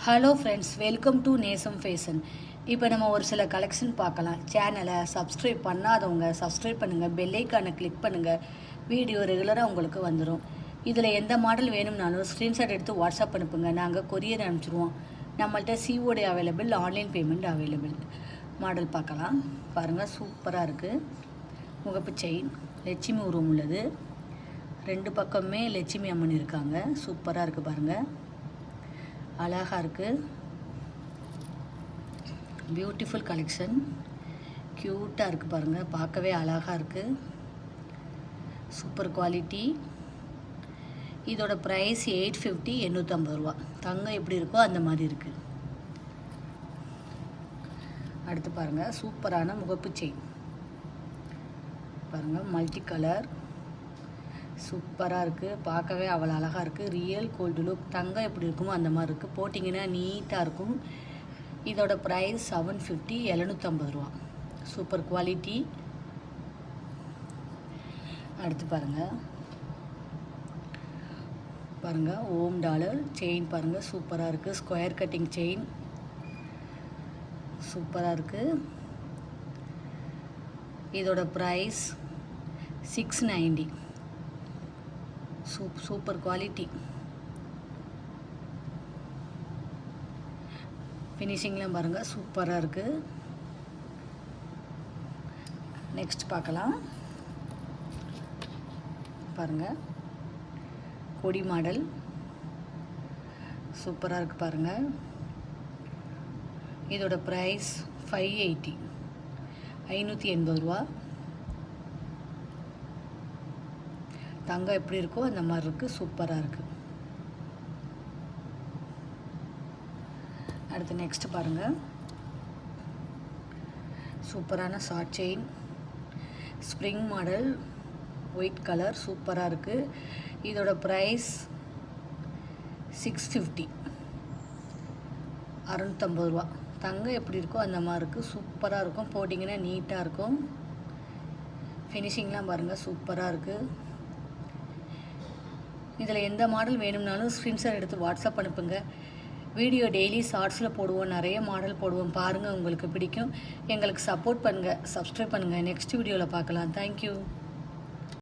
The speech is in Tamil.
ஹலோ ஃப்ரெண்ட்ஸ், வெல்கம் டு நேசம் ஃபேஷன். இப்போ நம்ம ஒரு சில கலெக்ஷன் பார்க்கலாம். சேனலை சப்ஸ்கிரைப் பண்ணாதவங்க சப்ஸ்கிரைப் பண்ணுங்கள், பெல்லைக்கானை கிளிக் பண்ணுங்கள். வீடியோ ரெகுலராக உங்களுக்கு வந்துடும். இதில் எந்த மாடல் வேணும்னாலும் ஸ்க்ரீன்ஷாட் எடுத்து வாட்ஸ்அப் அனுப்புங்க, நாங்கள் கொரியர் அனுப்பிச்சிடுவோம். நம்மள்ட்ட COD available, online payment available. Model பார்க்கலாம். பாருங்கள், சூப்பராக இருக்குது. முகப்பு செயின் லட்சுமி உருவம் உள்ளது. ரெண்டு பக்கமே லட்சுமி அம்மன் இருக்காங்க. சூப்பராக இருக்குது பாருங்கள், அழகாக இருக்குது. பியூட்டிஃபுல் கலெக்ஷன், க்யூட்டாக இருக்குது பாருங்கள், பார்க்கவே அழகாக இருக்குது. Super quality. இதோட ப்ரைஸ் 850, 850 ரூபா. தங்கம் எப்படி இருக்கோ அந்த மாதிரி இருக்குது. அடுத்து பாருங்கள், சூப்பரான முகப்பு செயின் பாருங்கள், மல்டி கலர், சூப்பராக இருக்குது. பார்க்கவே அவ்வளோ அழகாக இருக்குது. Real gold look. தங்கம் எப்படி இருக்குமோ அந்த மாதிரி இருக்குது. போட்டிங்கன்னா நீட்டாக இருக்கும். இதோட ப்ரைஸ் 750, 750 ரூபா. Super quality. அடுத்து பாருங்கள் ஓம் டாலர் செயின் பாருங்கள், சூப்பராக இருக்குது. ஸ்கொயர் கட்டிங் செயின் சூப்பராக இருக்குது. இதோட ப்ரைஸ் 690. Super quality. ஃபினிஷிங்லாம் பாருங்கள், சூப்பராக இருக்குது. நெக்ஸ்ட் பார்க்கலாம். பாருங்கள், கொடி மாடல் சூப்பராக இருக்குது பாருங்கள். இதோட ப்ரைஸ் 580, 580 ரூபா. தங்கம் எப்படி இருக்கோ அந்த மாதிரி இருக்குது. சூப்பராக இருக்குது. அடுத்து நெக்ஸ்ட் பாருங்கள், சூப்பரான short chain spring model, white colour, சூப்பராக இருக்குது. இதோட ப்ரைஸ் 650, 650 ரூபா. தங்கம் எப்படி இருக்கோ அந்த மாதிரி இருக்குது. சூப்பராக இருக்கும். போட்டிங்கன்னா நீட்டாக இருக்கும். ஃபினிஷிங்லாம் பாருங்கள், சூப்பராக இருக்குது. இதில் எந்த மாடல் வேணும்னாலும் ஸ்க்ரீன்ஷாட் எடுத்து வாட்ஸ்அப் அனுப்புங்க. வீடியோ டெய்லி ஷார்ட்ஸில் போடுவோம், நிறைய மாடல் போடுவோம். பாருங்கள், உங்களுக்கு பிடிக்கும். எங்களுக்கு சப்போர்ட் பண்ணுங்கள், சப்ஸ்கிரைப் பண்ணுங்கள். நெக்ஸ்ட் வீடியோவில் பார்க்கலாம். தேங்க்யூ.